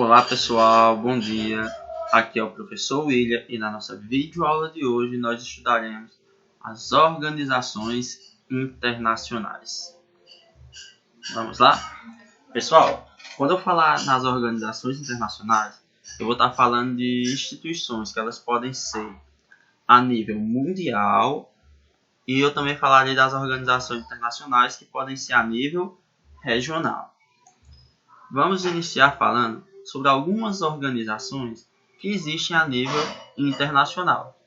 Olá pessoal, bom dia. Aqui é o professor William e na nossa videoaula de hoje nós estudaremos as organizações internacionais. Vamos lá? Pessoal, quando eu falar nas organizações internacionais, eu vou estar falando de instituições que elas podem ser a nível mundial e eu também falarei das organizações internacionais que podem ser a nível regional. Vamos iniciar falando sobre algumas organizações que existem a nível internacional.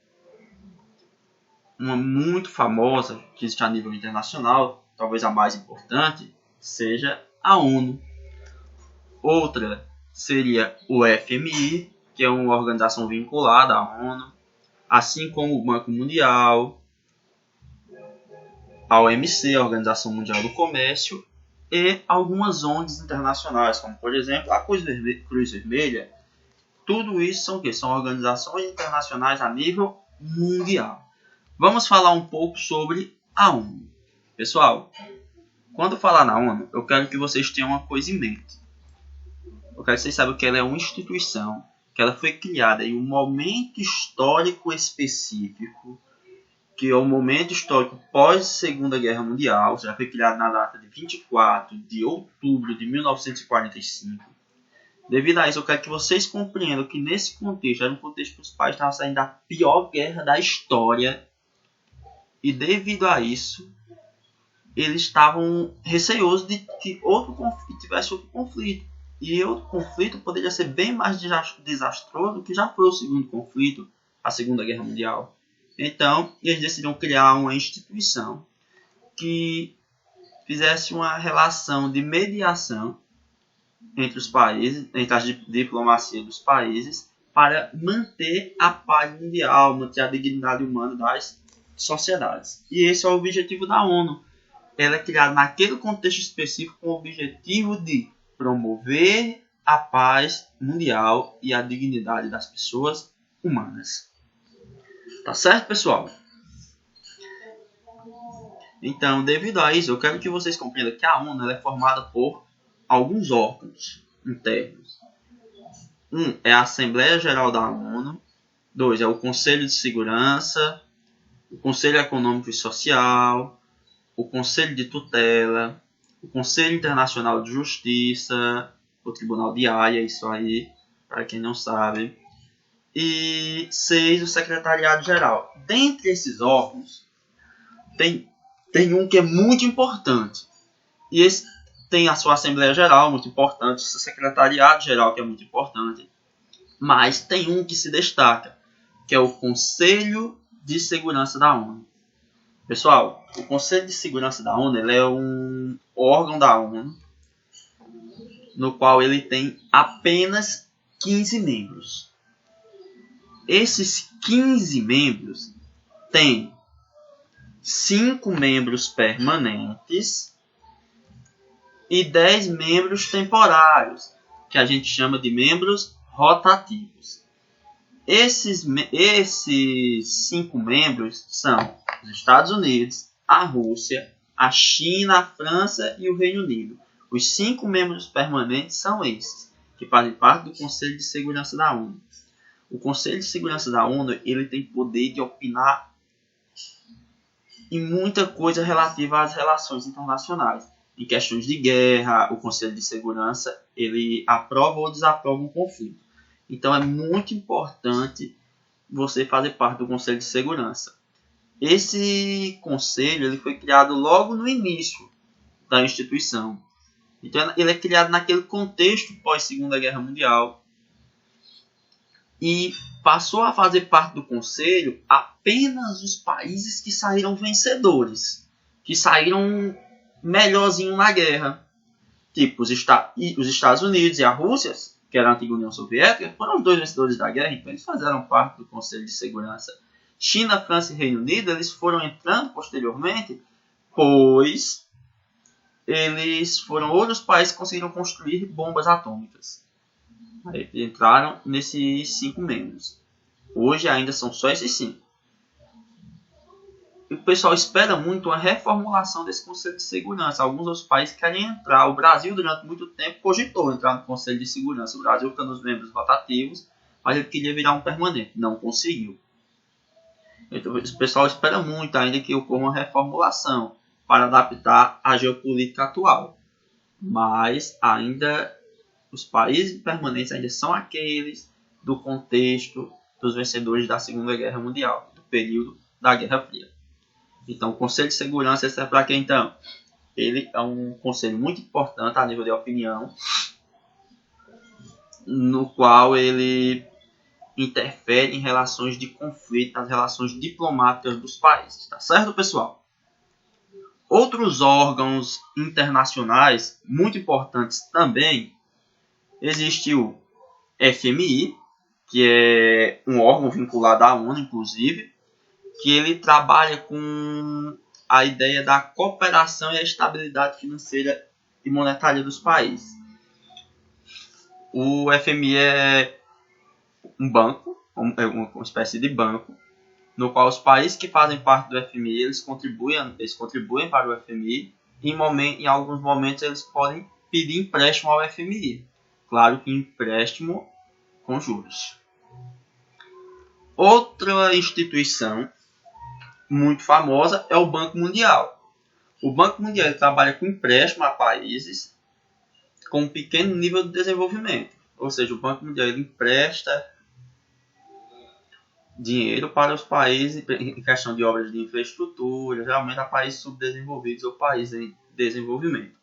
Uma muito famosa que existe a nível internacional, talvez a mais importante, seja a ONU. Outra seria o FMI, que é uma organização vinculada à ONU, assim como o Banco Mundial, a OMC, a Organização Mundial do Comércio, e algumas ONGs internacionais, como por exemplo a Cruz Vermelha. Tudo isso são o quê? São organizações internacionais a nível mundial. Vamos falar um pouco sobre a ONU. Pessoal, quando falar na ONU, eu quero que vocês tenham uma coisa em mente. Eu quero que vocês saibam que ela é uma instituição, que ela foi criada em um momento histórico específico, que é o momento histórico pós-Segunda Guerra Mundial. Já foi criado na data de 24 de outubro de 1945. Devido a isso, eu quero que vocês compreendam que nesse contexto, era um contexto que os países estavam saindo da pior guerra da história. E devido a isso, eles estavam receosos de que tivesse outro conflito. E outro conflito poderia ser bem mais desastroso do que já foi o segundo conflito, a Segunda Guerra Mundial. Então, eles decidiram criar uma instituição que fizesse uma relação de mediação entre os países, entre as diplomacias dos países, para manter a paz mundial, manter a dignidade humana das sociedades. E esse é o objetivo da ONU. Ela é criada naquele contexto específico com o objetivo de promover a paz mundial e a dignidade das pessoas humanas. Tá certo, pessoal? Então, devido a isso, eu quero que vocês compreendam que a ONU ela é formada por alguns órgãos internos. Um é a Assembleia Geral da ONU. 2 é o Conselho de Segurança, o Conselho Econômico e Social, o Conselho de Tutela, o Conselho Internacional de Justiça, o Tribunal de Haia, isso aí, para quem não sabe. E 6, o Secretariado Geral. Dentre esses órgãos, tem um que é muito importante. E esse tem a sua Assembleia Geral, muito importante, o seu Secretariado Geral, que é muito importante. Mas tem um que se destaca, que é o Conselho de Segurança da ONU. Pessoal, o Conselho de Segurança da ONU ele é um órgão da ONU, no qual ele tem apenas 15 membros. Esses 15 membros têm 5 membros permanentes e 10 membros temporários, que a gente chama de membros rotativos. Esses 5 membros são os Estados Unidos, a Rússia, a China, a França e o Reino Unido. Os 5 membros permanentes são esses, que fazem parte do Conselho de Segurança da ONU. O Conselho de Segurança da ONU ele tem poder de opinar em muita coisa relativa às relações internacionais. Em questões de guerra, o Conselho de Segurança ele aprova ou desaprova um conflito. Então é muito importante você fazer parte do Conselho de Segurança. Esse conselho ele foi criado logo no início da instituição. Então ele é criado naquele contexto pós-Segunda Guerra Mundial. E passou a fazer parte do conselho apenas os países que saíram vencedores, que saíram melhorzinho na guerra. Tipo, os Estados Unidos e a Rússia, que era a antiga União Soviética, foram os 2 vencedores da guerra, então eles fizeram parte do Conselho de Segurança. China, França e Reino Unido, eles foram entrando posteriormente, pois eles foram outros países que conseguiram construir bombas atômicas. Aí entraram nesses 5 membros. Hoje ainda são só esses 5. o pessoal espera muito uma reformulação desse Conselho de Segurança. Alguns outros países querem entrar. O Brasil, durante muito tempo, cogitou entrar no Conselho de Segurança. O Brasil está nos membros rotativos, mas ele queria virar um permanente. Não conseguiu. Então, o pessoal espera muito ainda que ocorra uma reformulação para adaptar à geopolítica atual. Mas ainda os países permanentes ainda são aqueles do contexto dos vencedores da Segunda Guerra Mundial, do período da Guerra Fria. Então, o Conselho de Segurança serve para quê, então? Ele é um conselho muito importante a nível de opinião, no qual ele interfere em relações de conflito, nas relações diplomáticas dos países. Tá certo, pessoal? Outros órgãos internacionais muito importantes também, existe o FMI, que é um órgão vinculado à ONU, inclusive, que ele trabalha com a ideia da cooperação e a estabilidade financeira e monetária dos países. O FMI é um banco, uma espécie de banco, no qual os países que fazem parte do FMI, eles contribuem para o FMI, e em alguns momentos eles podem pedir empréstimo ao FMI. Claro que empréstimo com juros. Outra instituição muito famosa é o Banco Mundial. O Banco Mundial ele trabalha com empréstimo a países com um pequeno nível de desenvolvimento. Ou seja, o Banco Mundial ele empresta dinheiro para os países em questão de obras de infraestrutura, geralmente a países subdesenvolvidos ou países em desenvolvimento.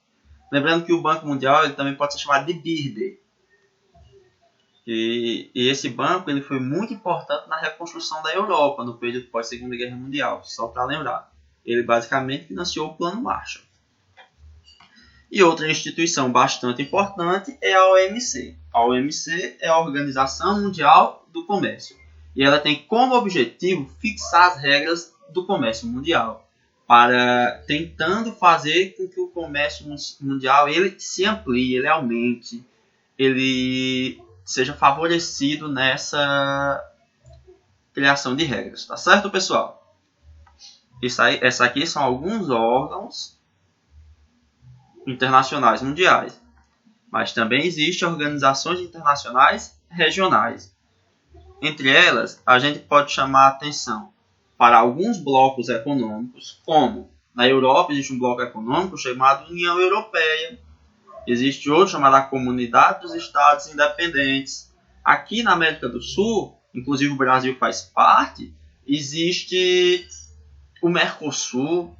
Lembrando que o Banco Mundial ele também pode ser chamado de BIRD. E esse banco ele foi muito importante na reconstrução da Europa no período pós-Segunda Guerra Mundial, só para lembrar. Ele basicamente financiou o Plano Marshall. E outra instituição bastante importante é a OMC. A OMC é a Organização Mundial do Comércio. E ela tem como objetivo fixar as regras do comércio mundial, para tentando fazer com que o comércio mundial ele se amplie, ele aumente, ele seja favorecido nessa criação de regras. Tá certo, pessoal? Essa aqui são alguns órgãos internacionais mundiais. Mas também existem organizações internacionais regionais. Entre elas, a gente pode chamar a atenção para alguns blocos econômicos, como na Europa existe um bloco econômico chamado União Europeia, existe outro chamado a Comunidade dos Estados Independentes. Aqui na América do Sul, inclusive o Brasil faz parte, existe o Mercosul,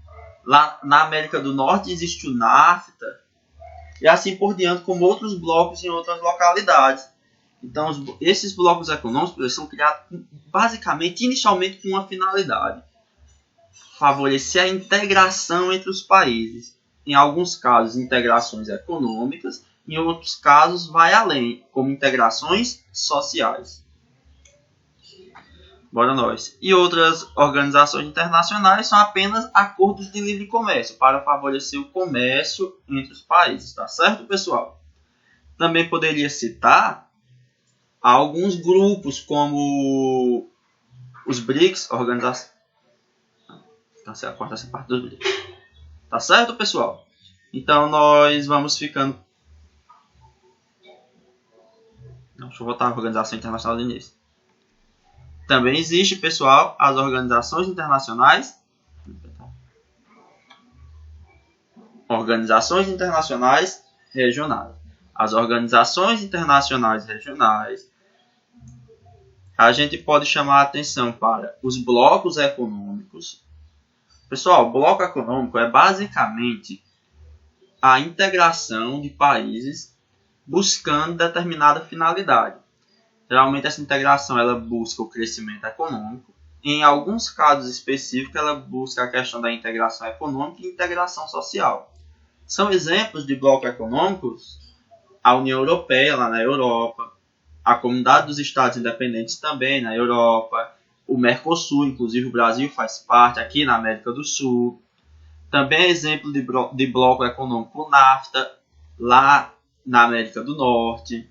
lá na América do Norte existe o NAFTA, e assim por diante, como outros blocos em outras localidades. Então, esses blocos econômicos eles são criados basicamente, inicialmente, com uma finalidade: favorecer a integração entre os países. Em alguns casos, integrações econômicas, em outros casos, vai além, como integrações sociais. Bora nós. E outras organizações internacionais são apenas acordos de livre comércio, para favorecer o comércio entre os países. Tá certo, pessoal? Também poderia citar alguns grupos como os BRICS, organização. Então, corta essa parte dos BRICS. Tá certo, pessoal? Então nós vamos ficando. Deixa eu voltar à Organização Internacional do início. Também existe, pessoal, as organizações internacionais. Organizações internacionais regionais. As organizações internacionais regionais, a gente pode chamar a atenção para os blocos econômicos. Pessoal, bloco econômico é basicamente a integração de países buscando determinada finalidade. Geralmente essa integração ela busca o crescimento econômico. Em alguns casos específicos ela busca a questão da integração econômica e integração social. São exemplos de blocos econômicos a União Europeia, lá na Europa, a Comunidade dos Estados Independentes também na Europa, o Mercosul, inclusive o Brasil faz parte aqui na América do Sul. Também é exemplo de bloco econômico NAFTA, lá na América do Norte.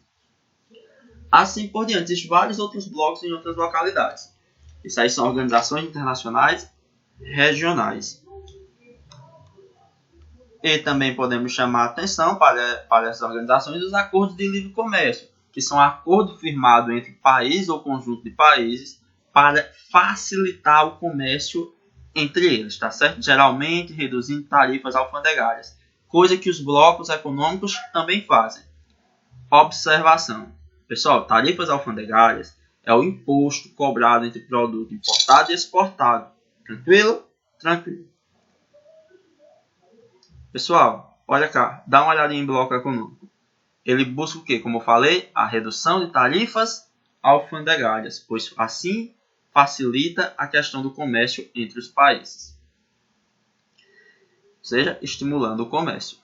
Assim por diante, existem vários outros blocos em outras localidades. Isso aí são organizações internacionais regionais. E também podemos chamar a atenção para essas organizações dos acordos de livre comércio, que são acordos firmados entre países ou conjunto de países para facilitar o comércio entre eles, tá certo? Geralmente reduzindo tarifas alfandegárias, coisa que os blocos econômicos também fazem. Observação. Pessoal, tarifas alfandegárias é o imposto cobrado entre produto importado e exportado. Tranquilo? Tranquilo. Pessoal, olha cá, dá uma olhadinha em bloco econômico. Ele busca o quê? Como eu falei, a redução de tarifas alfandegárias, pois assim facilita a questão do comércio entre os países. Ou seja, estimulando o comércio.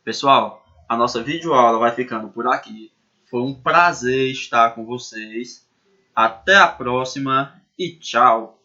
Pessoal, a nossa videoaula vai ficando por aqui. Foi um prazer estar com vocês. Até a próxima e tchau!